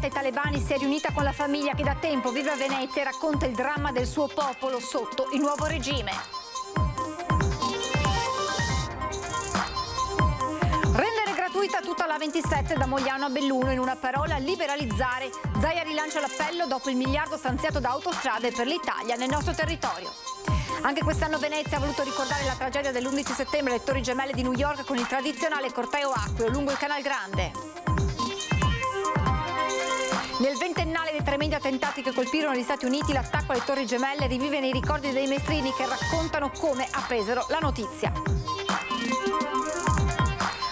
scampata ai talebani si è riunita con la famiglia che da tempo vive a Venezia e racconta il dramma del suo popolo sotto il nuovo regime. Rendere gratuita tutta la 27 da Mogliano a Belluno, in una parola liberalizzare. Zaia rilancia l'appello dopo il miliardo stanziato da Autostrade per l'Italia nel nostro territorio. Anche quest'anno Venezia ha voluto ricordare la tragedia dell'11 settembre alle Torri Gemelle di New York con il tradizionale corteo acqueo lungo il Canal Grande. Nel ventennale dei tremendi attentati che colpirono gli Stati Uniti, l'attacco alle Torri Gemelle rivive nei ricordi dei maestrini che raccontano come appresero la notizia.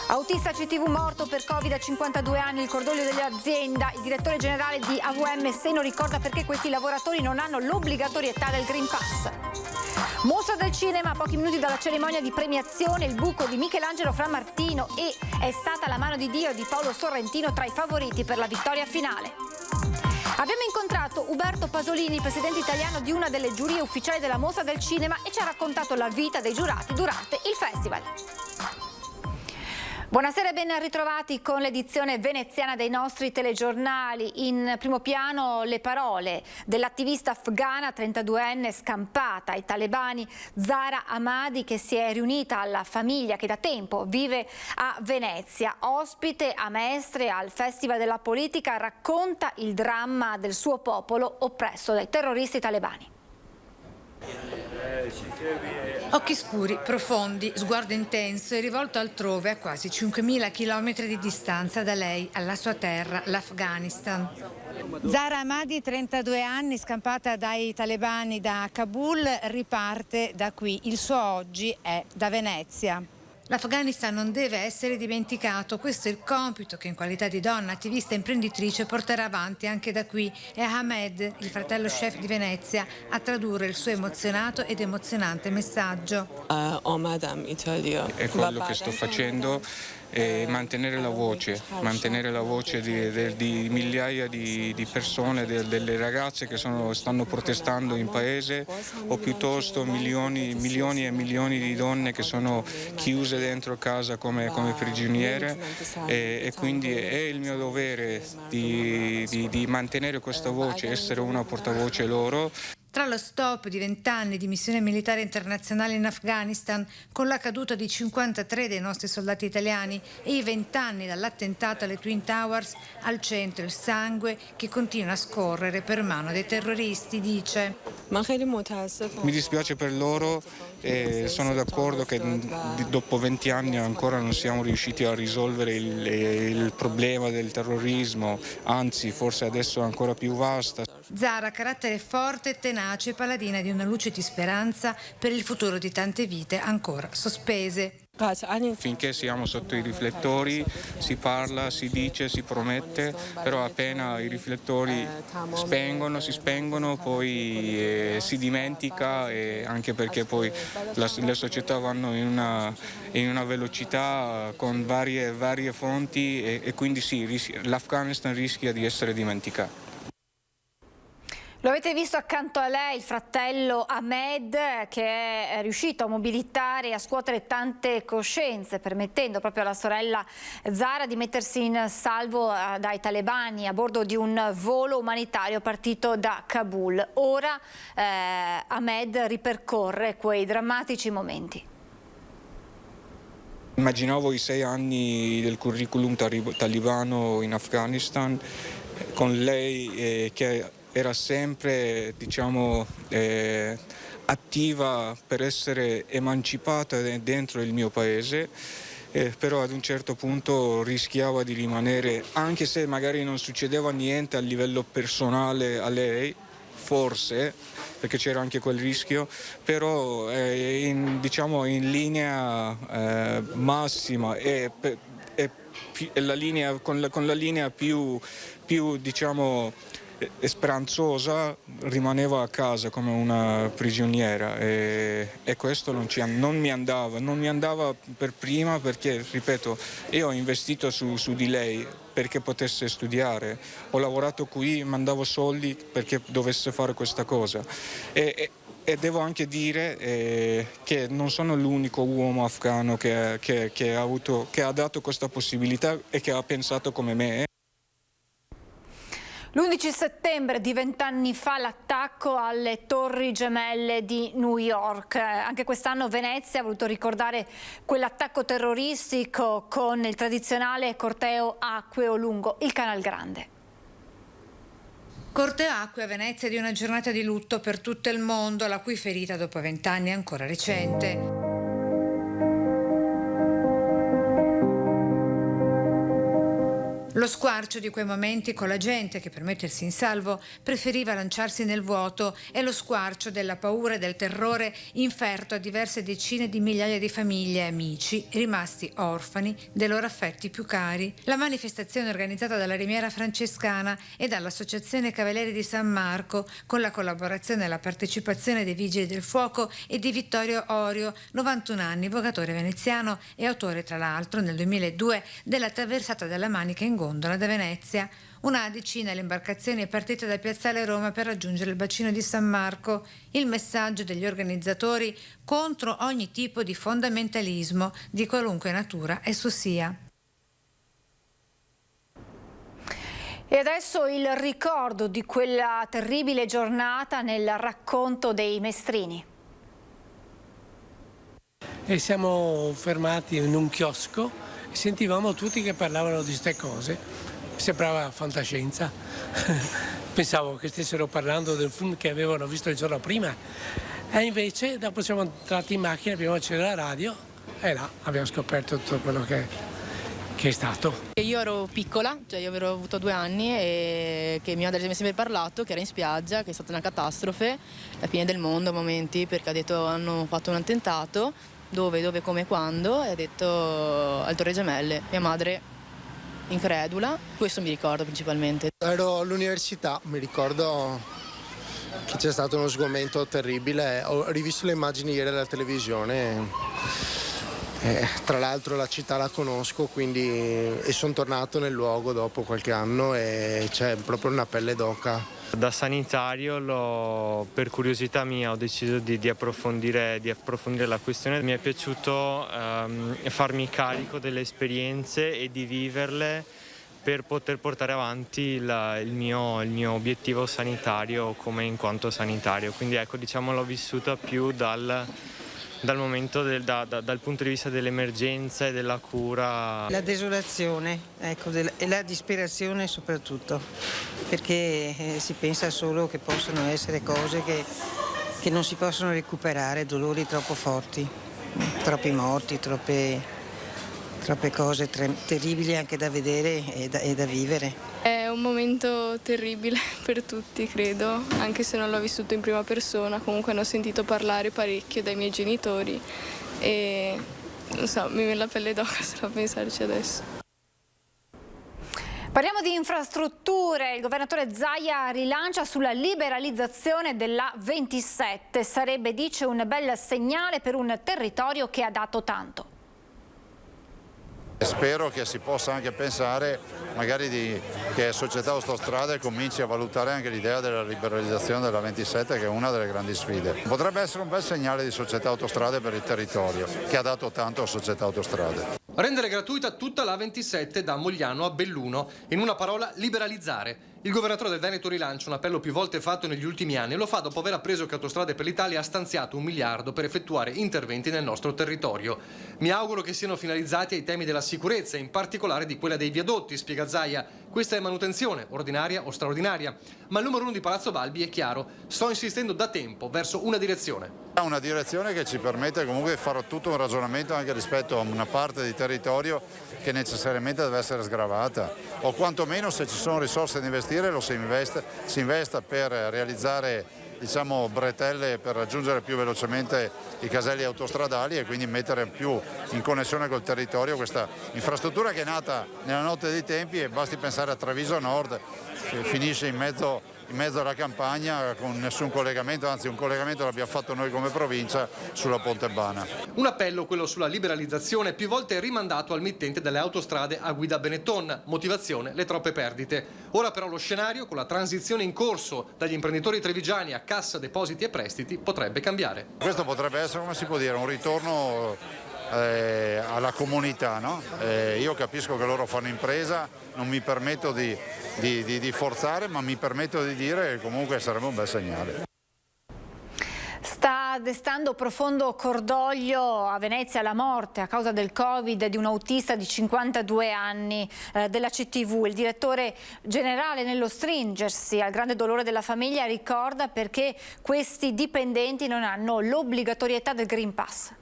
Autista CTV morto per Covid a 52 anni, il cordoglio dell'azienda. Il direttore generale di AVM Seno ricorda perché questi lavoratori non hanno l'obbligatorietà del Green Pass. Mostra del cinema, a pochi minuti dalla cerimonia di premiazione, il buco di Michelangelo Frammartino e È stata la mano di Dio di Paolo Sorrentino tra i favoriti per la vittoria finale. Abbiamo incontrato Uberto Pasolini, presidente italiano di una delle giurie ufficiali della Mostra del Cinema, e ci ha raccontato la vita dei giurati durante il festival. Buonasera e ben ritrovati con l'edizione veneziana dei nostri telegiornali. In primo piano le parole dell'attivista afghana 32enne scampata ai talebani Zahra Ahmadi, che si è riunita alla famiglia che da tempo vive a Venezia. Ospite a Mestre al Festival della Politica, racconta il dramma del suo popolo oppresso dai terroristi talebani. Occhi scuri, profondi, sguardo intenso e rivolto altrove a quasi 5.000 chilometri di distanza da lei, alla sua terra, l'Afghanistan. Zahra Ahmadi, 32 anni, scampata dai talebani da Kabul, riparte da qui. Il suo oggi è da Venezia. L'Afghanistan non deve essere dimenticato, questo è il compito che in qualità di donna attivista e imprenditrice porterà avanti anche da qui. È Ahmed, il fratello chef di Venezia, a tradurre il suo emozionato ed emozionante messaggio. È quello che sto facendo, mantenere la voce di migliaia di persone, delle ragazze che stanno protestando in paese, o piuttosto milioni e milioni di donne che sono chiuse dentro casa come prigioniere, e quindi è il mio dovere di mantenere questa voce, essere una portavoce loro. Tra lo stop di 20 anni di missione militare internazionale in Afghanistan, con la caduta di 53 dei nostri soldati italiani, e i 20 anni dall'attentato alle Twin Towers, al centro il sangue che continua a scorrere per mano dei terroristi, dice. Mi dispiace per loro e sono d'accordo che dopo 20 anni ancora non siamo riusciti a risolvere il problema del terrorismo, anzi forse adesso è ancora più vasta. Zahra, carattere forte e tenace, paladina di una luce di speranza per il futuro di tante vite ancora sospese. Finché siamo sotto i riflettori si parla, si dice, si promette, però appena i riflettori si spengono poi si dimentica, anche perché poi le società vanno in una velocità con varie fonti e quindi sì, l'Afghanistan rischia di essere dimenticato. Lo avete visto accanto a lei il fratello Ahmed, che è riuscito a mobilitare e a scuotere tante coscienze, permettendo proprio alla sorella Zahra di mettersi in salvo dai talebani a bordo di un volo umanitario partito da Kabul. Ora Ahmed ripercorre quei drammatici momenti. Immaginavo i 6 anni del curriculum talibano in Afghanistan, con lei che era sempre, attiva per essere emancipata dentro il mio paese, però ad un certo punto rischiava di rimanere, anche se magari non succedeva niente a livello personale a lei, forse, perché c'era anche quel rischio, però in linea massima e la linea, con la linea più speranzosa, rimaneva a casa come una prigioniera, e questo non mi andava per prima, perché, ripeto, io ho investito su di lei perché potesse studiare, ho lavorato qui, mandavo soldi perché dovesse fare questa cosa, e devo anche dire che non sono l'unico uomo afghano che ha dato questa possibilità e che ha pensato come me. L'11 settembre di 20 anni fa l'attacco alle Torri Gemelle di New York. Anche quest'anno Venezia ha voluto ricordare quell'attacco terroristico con il tradizionale corteo acqueo lungo il Canal Grande. Corteo acqueo a Venezia di una giornata di lutto per tutto il mondo, la cui ferita dopo 20 anni è ancora recente. Lo squarcio di quei momenti con la gente che per mettersi in salvo preferiva lanciarsi nel vuoto e lo squarcio della paura e del terrore inferto a diverse decine di migliaia di famiglie e amici rimasti orfani dei loro affetti più cari. La manifestazione organizzata dalla Rimiera Francescana e dall'Associazione Cavalieri di San Marco con la collaborazione e la partecipazione dei Vigili del Fuoco e di Vittorio Orio, 91 anni, vogatore veneziano e autore tra l'altro nel 2002 della traversata della Manica in gondola da Venezia. Una decina le imbarcazioni è partita da Piazzale Roma per raggiungere il bacino di San Marco. Il messaggio degli organizzatori contro ogni tipo di fondamentalismo di qualunque natura esso sia. E adesso il ricordo di quella terribile giornata nel racconto dei mestrini. E siamo fermati in un chiosco. Sentivamo tutti che parlavano di queste cose, sembrava fantascienza. Pensavo che stessero parlando del film che avevano visto il giorno prima e invece dopo siamo entrati in macchina, abbiamo acceso la radio e là abbiamo scoperto tutto quello che è stato. Io ero piccola, cioè io avevo avuto 2 anni e che mia madre mi ha sempre parlato che era in spiaggia, che è stata una catastrofe, la fine del mondo a momenti, perché ha detto hanno fatto un attentato. Dove, come, quando, e ha detto al Torre Gemelle. Mia madre incredula, questo mi ricordo principalmente. Ero all'università, mi ricordo che c'è stato uno sgomento terribile, ho rivisto le immagini ieri alla televisione, tra l'altro la città la conosco, e sono tornato nel luogo dopo qualche anno e c'è proprio una pelle d'oca. Da sanitario, per curiosità mia, ho deciso di approfondire la questione. Mi è piaciuto farmi carico delle esperienze e di viverle per poter portare avanti il mio obiettivo sanitario come in quanto sanitario. Quindi ecco, diciamo, l'ho vissuta più dal momento dal punto di vista dell'emergenza e della cura. La desolazione, ecco, e la disperazione soprattutto, perché si pensa solo che possono essere cose che non si possono recuperare, dolori troppo forti, troppi morti, troppe cose terribili anche da vedere e da vivere. È un momento terribile per tutti, credo, anche se non l'ho vissuto in prima persona, comunque ne ho sentito parlare parecchio dai miei genitori e non so, mi viene la pelle d'oca solo a pensarci adesso. Parliamo di infrastrutture. Il governatore Zaia rilancia sulla liberalizzazione della 27. Sarebbe, dice, un bel segnale per un territorio che ha dato tanto. Spero che si possa anche pensare magari che Società Autostrade cominci a valutare anche l'idea della liberalizzazione della 27, che è una delle grandi sfide. Potrebbe essere un bel segnale di Società Autostrade per il territorio, che ha dato tanto a Società Autostrade. Rendere gratuita tutta la 27 da Mogliano a Belluno, in una parola liberalizzare. Il governatore del Veneto rilancia un appello più volte fatto negli ultimi anni e lo fa dopo aver appreso che Autostrade per l'Italia ha stanziato 1 miliardo per effettuare interventi nel nostro territorio. Mi auguro che siano finalizzati ai temi della sicurezza, in particolare di quella dei viadotti, spiega Zaia. Questa è manutenzione, ordinaria o straordinaria. Ma il numero 1 di Palazzo Balbi è chiaro, sto insistendo da tempo verso una direzione. Una direzione che ci permette comunque di fare tutto un ragionamento anche rispetto a una parte di territorio che necessariamente deve essere sgravata, o quantomeno, se ci sono risorse da investire, si investa per realizzare, diciamo, bretelle per raggiungere più velocemente i caselli autostradali e quindi mettere più in connessione col territorio questa infrastruttura che è nata nella notte dei tempi, e basti pensare a Treviso Nord, che finisce in mezzo alla campagna con nessun collegamento, anzi un collegamento l'abbiamo fatto noi come provincia sulla Pontebana. Un appello, quello sulla liberalizzazione, più volte rimandato al mittente delle autostrade a guida Benetton. Motivazione: le troppe perdite. Ora però lo scenario, con la transizione in corso dagli imprenditori trevigiani a Cassa Depositi e Prestiti, potrebbe cambiare. Questo potrebbe essere, come si può dire, un ritorno alla comunità, no? Io capisco che loro fanno impresa, non mi permetto di forzare, ma mi permetto di dire che comunque sarebbe un bel segnale. Sta destando profondo cordoglio a Venezia la morte a causa del Covid di un autista di 52 anni della CTV. Il direttore generale, nello stringersi al grande dolore della famiglia, ricorda perché questi dipendenti non hanno l'obbligatorietà del Green Pass.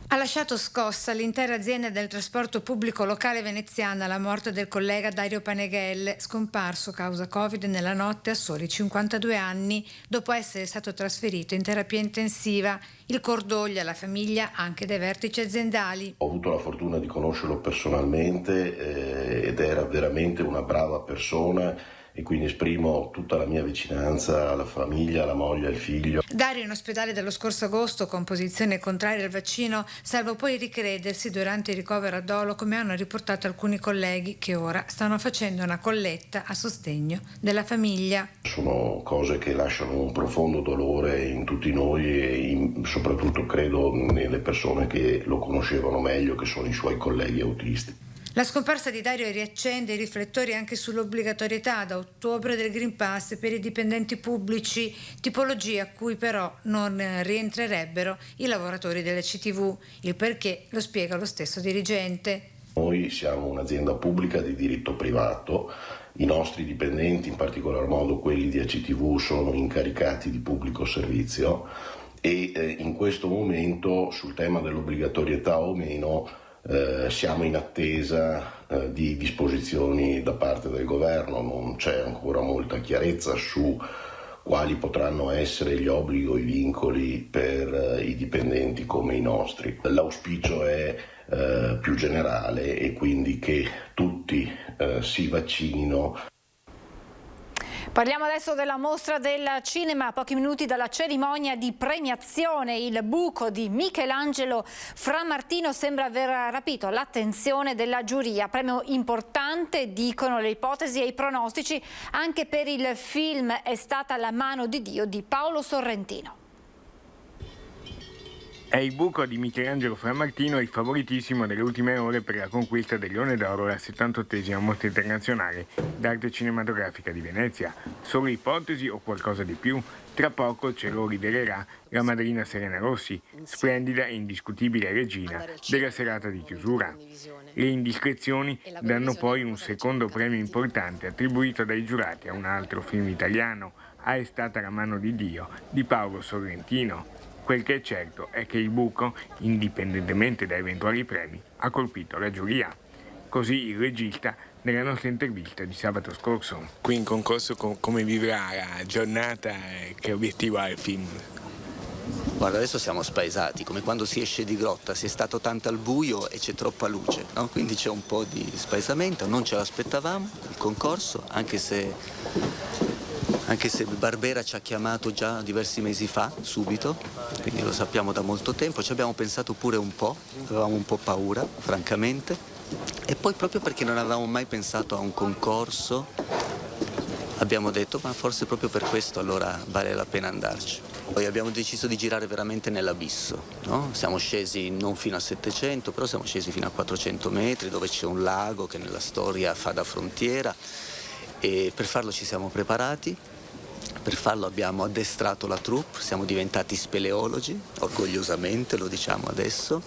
Ha lasciato scossa l'intera azienda del trasporto pubblico locale veneziana la morte del collega Dario Paneghelle, scomparso causa Covid nella notte a soli 52 anni dopo essere stato trasferito in terapia intensiva. Il cordoglio alla famiglia anche dai vertici aziendali. Ho avuto la fortuna di conoscerlo personalmente ed era veramente una brava persona, e quindi esprimo tutta la mia vicinanza alla famiglia, alla moglie, al figlio. Dario in ospedale dallo scorso agosto con posizione contraria al vaccino, salvo poi ricredersi durante il ricovero a dolo, come hanno riportato alcuni colleghi che ora stanno facendo una colletta a sostegno della famiglia. Sono cose che lasciano un profondo dolore in tutti noi e soprattutto credo nelle persone che lo conoscevano meglio, che sono i suoi colleghi autisti. La scomparsa di Dario riaccende i riflettori anche sull'obbligatorietà da ottobre del Green Pass per i dipendenti pubblici, tipologia a cui però non rientrerebbero i lavoratori delle CTV. Il perché lo spiega lo stesso dirigente. Noi siamo un'azienda pubblica di diritto privato, i nostri dipendenti, in particolar modo quelli di ACTV, sono incaricati di pubblico servizio e in questo momento sul tema dell'obbligatorietà o meno siamo in attesa di disposizioni da parte del governo, non c'è ancora molta chiarezza su quali potranno essere gli obblighi o i vincoli per i dipendenti come i nostri. L'auspicio è più generale e quindi che tutti si vaccinino. Parliamo adesso della mostra del cinema, a pochi minuti dalla cerimonia di premiazione. Il buco di Michelangelo Frammartino sembra aver rapito l'attenzione della giuria. Premio importante, dicono le ipotesi e i pronostici, anche per il film È stata la mano di Dio di Paolo Sorrentino. È il buco di Michelangelo Frammartino il favoritissimo delle ultime ore per la conquista del Leone d'Oro alla 78esima Mostra Internazionale d'Arte Cinematografica di Venezia. Solo ipotesi o qualcosa di più? Tra poco ce lo rivelerà la madrina Serena Rossi, splendida e indiscutibile regina della serata di chiusura. Le indiscrezioni danno poi un secondo premio importante attribuito dai giurati a un altro film italiano, È stata la mano di Dio, di Paolo Sorrentino. Quel che è certo è che il buco, indipendentemente da eventuali premi, ha colpito la giuria. Così il regista nella nostra intervista di sabato scorso. Qui in concorso come vivrà la giornata e che obiettivo ha il film? Guarda, adesso siamo spaesati, come quando si esce di grotta, si è stato tanto al buio e c'è troppa luce, no? Quindi c'è un po' di spaesamento, non ce l'aspettavamo, il concorso, anche se Barbera ci ha chiamato già diversi mesi fa, subito, quindi lo sappiamo da molto tempo, ci abbiamo pensato pure un po', avevamo un po' paura, francamente, e poi proprio perché non avevamo mai pensato a un concorso, abbiamo detto, ma forse proprio per questo allora vale la pena andarci. Poi abbiamo deciso di girare veramente nell'abisso, no? Siamo scesi non fino a 700, però siamo scesi fino a 400 metri, dove c'è un lago che nella storia fa da frontiera, e per farlo ci siamo preparati. Per farlo abbiamo addestrato la troupe, siamo diventati speleologi, orgogliosamente lo diciamo adesso,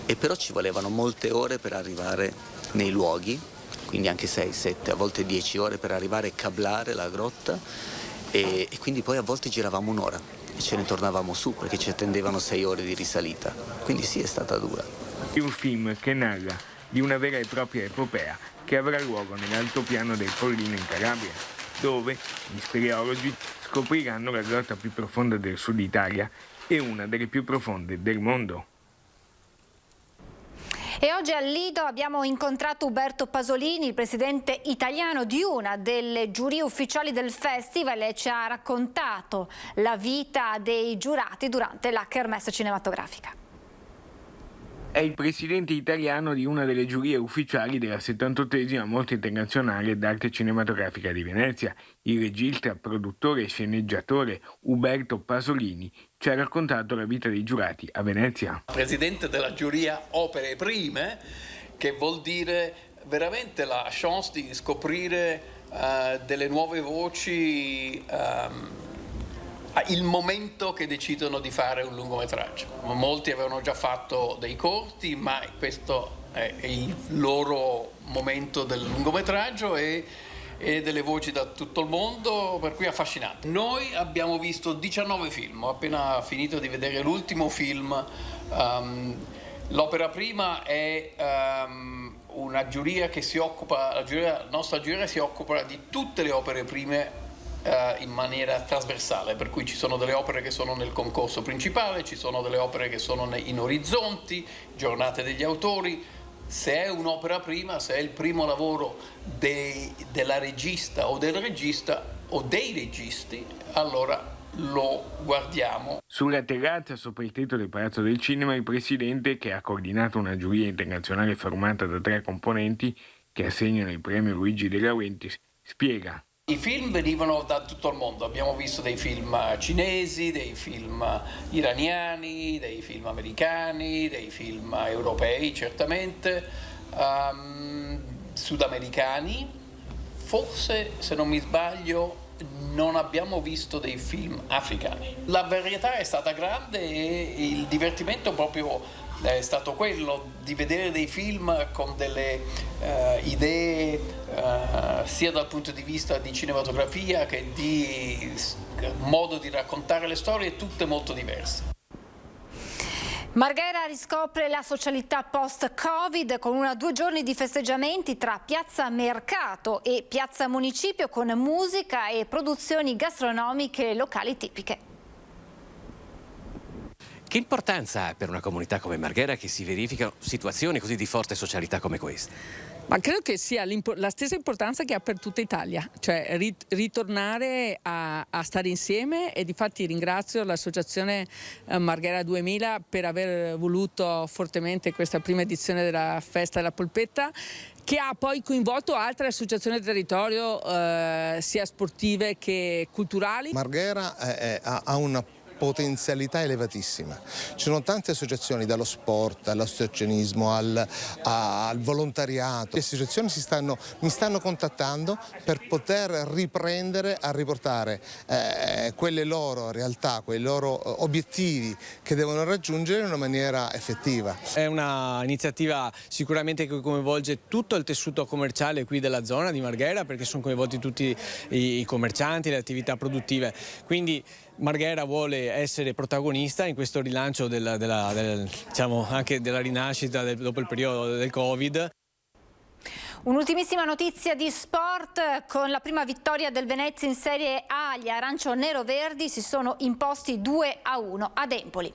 e però ci volevano molte ore per arrivare nei luoghi, quindi anche 6, 7, a volte 10 ore per arrivare e cablare la grotta, e quindi poi a volte giravamo un'ora e ce ne tornavamo su perché ci attendevano 6 ore di risalita, quindi sì, è stata dura. È un film che narra di una vera e propria epopea che avrà luogo nell'altopiano del Pollino in Calabria, dove gli speleologi scopriranno la grotta più profonda del sud Italia e una delle più profonde del mondo. E oggi al Lido abbiamo incontrato Uberto Pasolini, il presidente italiano di una delle giurie ufficiali del festival, e ci ha raccontato la vita dei giurati durante la kermesse cinematografica. È il presidente italiano di una delle giurie ufficiali della 78esima Mostra Internazionale d'Arte Cinematografica di Venezia, il regista, produttore e sceneggiatore Uberto Pasolini, ci ha raccontato la vita dei giurati a Venezia. Presidente della giuria Opere Prime, che vuol dire veramente la chance di scoprire delle nuove voci, il momento che decidono di fare un lungometraggio. Molti avevano già fatto dei corti, ma questo è il loro momento del lungometraggio e delle voci da tutto il mondo, per cui è affascinante. Noi abbiamo visto 19 film, ho appena finito di vedere l'ultimo film. L'Opera Prima è una giuria che si occupa, la nostra giuria si occupa di tutte le opere prime in maniera trasversale, per cui ci sono delle opere che sono nel concorso principale, ci sono delle opere che sono in orizzonti, giornate degli autori. Se è un'opera prima, se è il primo lavoro della regista o del regista o dei registi, allora lo guardiamo. Sulla terrazza sopra il tetto del Palazzo del Cinema, il presidente, che ha coordinato una giuria internazionale formata da 3 componenti che assegnano il premio Luigi De Laurentiis, spiega. I film venivano da tutto il mondo, abbiamo visto dei film cinesi, dei film iraniani, dei film americani, dei film europei certamente, sudamericani, forse se non mi sbaglio non abbiamo visto dei film africani. La varietà è stata grande e il divertimento proprio è stato quello di vedere dei film con delle idee sia dal punto di vista di cinematografia che di modo di raccontare le storie, tutte molto diverse. Marghera riscopre la socialità post-Covid con 2 giorni di festeggiamenti tra Piazza Mercato e Piazza Municipio con musica e produzioni gastronomiche locali tipiche. Che importanza ha per una comunità come Marghera che si verificano situazioni così di forte socialità come questa? Ma credo che sia la stessa importanza che ha per tutta Italia, cioè ritornare a stare insieme, e difatti ringrazio l'associazione Marghera 2000 per aver voluto fortemente questa prima edizione della Festa della Polpetta, che ha poi coinvolto altre associazioni del territorio sia sportive che culturali. Marghera ha una potenzialità elevatissima. Ci sono tante associazioni, dallo sport all'associazionismo al volontariato. Le associazioni mi stanno contattando per poter riprendere a riportare quelle loro realtà, quei loro obiettivi che devono raggiungere in una maniera effettiva. È una iniziativa sicuramente che coinvolge tutto il tessuto commerciale qui della zona di Marghera, perché sono coinvolti tutti i commercianti, le attività produttive. Quindi Marghera vuole essere protagonista in questo rilancio diciamo, anche della rinascita dopo il periodo del Covid. Un'ultimissima notizia di sport: con la prima vittoria del Venezia in Serie A, gli arancio-nero-verdi si sono imposti 2-1 ad Empoli.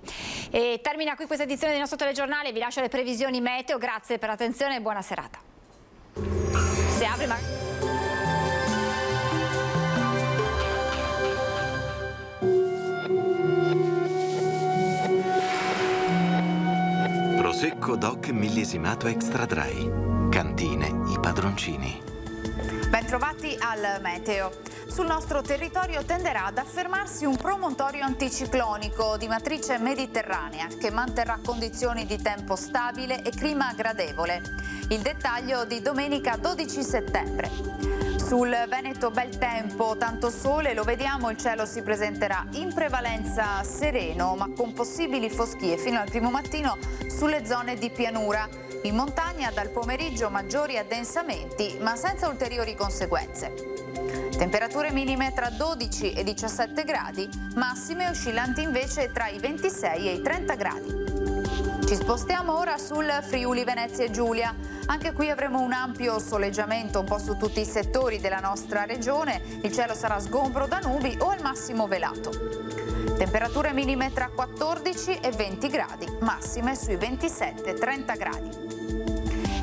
E termina qui questa edizione del nostro telegiornale, vi lascio le previsioni meteo, grazie per l'attenzione e buona serata. Si apre Prosecco DOC millesimato extra dry. Cantine I Padroncini. Bentrovati al meteo. Sul nostro territorio tenderà ad affermarsi un promontorio anticiclonico di matrice mediterranea che manterrà condizioni di tempo stabile e clima gradevole. Il dettaglio di domenica 12 settembre. Sul Veneto bel tempo, tanto sole, lo vediamo, il cielo si presenterà in prevalenza sereno ma con possibili foschie fino al primo mattino sulle zone di pianura. In montagna dal pomeriggio maggiori addensamenti ma senza ulteriori conseguenze. Temperature minime tra 12 e 17 gradi, massime oscillanti invece tra i 26 e i 30 gradi. Ci spostiamo ora sul Friuli Venezia Giulia. Anche qui avremo un ampio soleggiamento un po' su tutti i settori della nostra regione. Il cielo sarà sgombro da nubi o al massimo velato. Temperature minime tra 14 e 20 gradi, massime sui 27-30 gradi.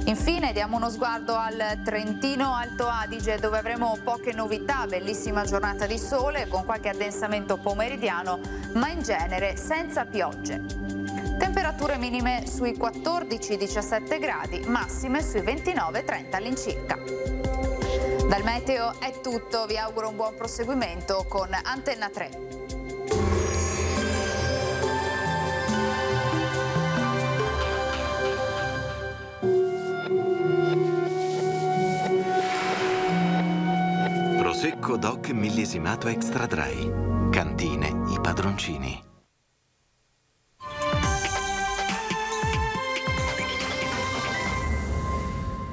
Infine diamo uno sguardo al Trentino Alto Adige, dove avremo poche novità, bellissima giornata di sole con qualche addensamento pomeridiano, ma in genere senza piogge. Temperature minime sui 14-17 gradi, massime sui 29-30 all'incirca. Dal meteo è tutto, vi auguro un buon proseguimento con Antenna 3. Prosecco DOC millesimato extra dry. Cantine, i padroncini.